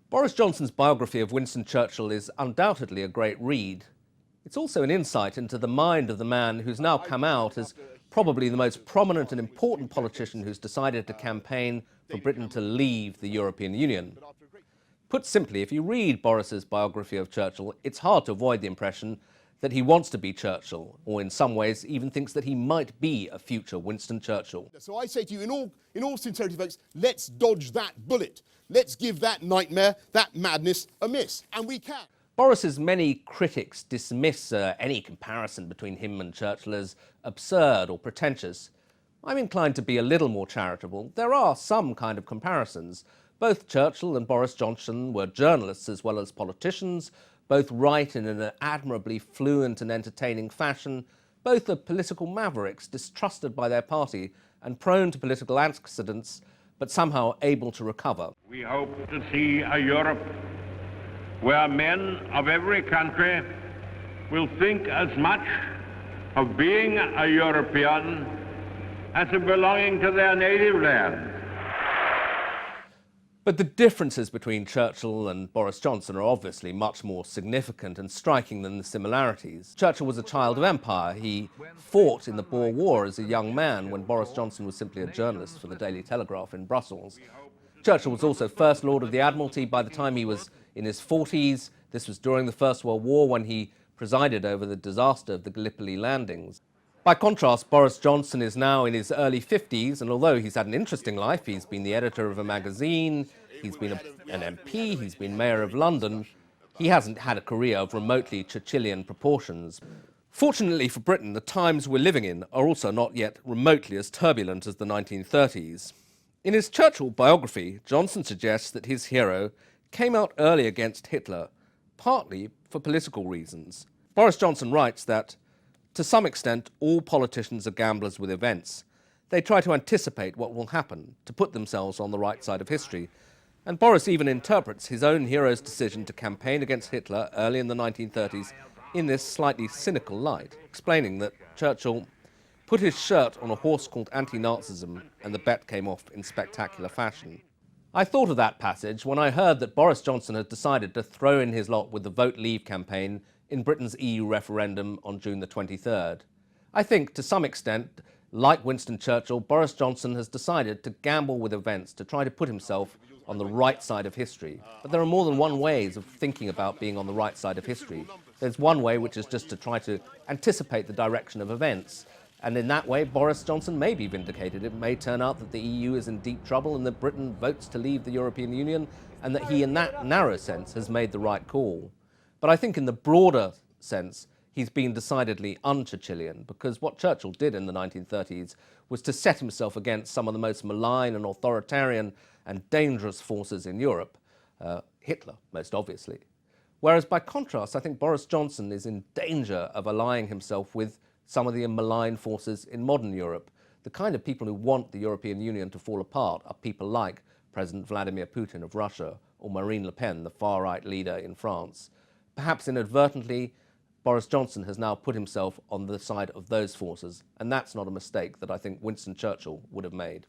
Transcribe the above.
Boris Johnson's biography of Winston Churchill is undoubtedly a great read. It's also an insight into the mind of the man who's now come out as probably the most prominent and important politician who's decided to campaign for Britain to leave the European Union. Put simply, if you read Boris's biography of Churchill, it's hard to avoid the impression that he wants to be Churchill, or in some ways even thinks that he might be a future Winston Churchill. So I say to you, in all sincerity, folks, let's dodge that bullet. Let's give that nightmare, that madness, a miss. And we can. Boris's many critics dismiss any comparison between him and Churchill as absurd or pretentious. I'm inclined to be a little more charitable. There are some kind of comparisons. Both Churchill and Boris Johnson were journalists as well as politicians. Both write in an admirably fluent and entertaining fashion. Both are political mavericks, distrusted by their party and prone to political accidents, but somehow able to recover. We hope to see a Europe where men of every country will think as much of being a European as of belonging to their native land. But the differences between Churchill and Boris Johnson are obviously much more significant and striking than the similarities. Churchill was a child of empire. He fought in the Boer War as a young man when Boris Johnson was simply a journalist for the Daily Telegraph in Brussels. Churchill was also First Lord of the Admiralty by the time he was in his 40s. This was during the First World War when he presided over the disaster of the Gallipoli landings. By contrast, Boris Johnson is now in his early 50s, and although he's had an interesting life, he's been the editor of a magazine, he's been an MP, he's been mayor of London, he hasn't had a career of remotely Churchillian proportions. Fortunately for Britain, the times we're living in are also not yet remotely as turbulent as the 1930s. In his Churchill biography, Johnson suggests that his hero came out early against Hitler, partly for political reasons. Boris Johnson writes that, to some extent, all politicians are gamblers with events. They try to anticipate what will happen, to put themselves on the right side of history. And Boris even interprets his own hero's decision to campaign against Hitler early in the 1930s in this slightly cynical light, explaining that Churchill put his shirt on a horse called anti-Nazism and the bet came off in spectacular fashion. I thought of that passage when I heard that Boris Johnson had decided to throw in his lot with the Vote Leave campaign in Britain's EU referendum on June the 23rd. I think, to some extent, like Winston Churchill, Boris Johnson has decided to gamble with events to try to put himself on the right side of history. But there are more than one ways of thinking about being on the right side of history. There's one way, which is just to try to anticipate the direction of events. And in that way, Boris Johnson may be vindicated. It may turn out that the EU is in deep trouble and that Britain votes to leave the European Union, and that he, in that narrow sense, has made the right call. But I think in the broader sense, he's been decidedly un-Churchillian, because what Churchill did in the 1930s was to set himself against some of the most malign and authoritarian and dangerous forces in Europe, Hitler, most obviously. Whereas by contrast, I think Boris Johnson is in danger of allying himself with some of the malign forces in modern Europe. The kind of people who want the European Union to fall apart are people like President Vladimir Putin of Russia or Marine Le Pen, the far-right leader in France. Perhaps inadvertently, Boris Johnson has now put himself on the side of those forces, and that's not a mistake that I think Winston Churchill would have made.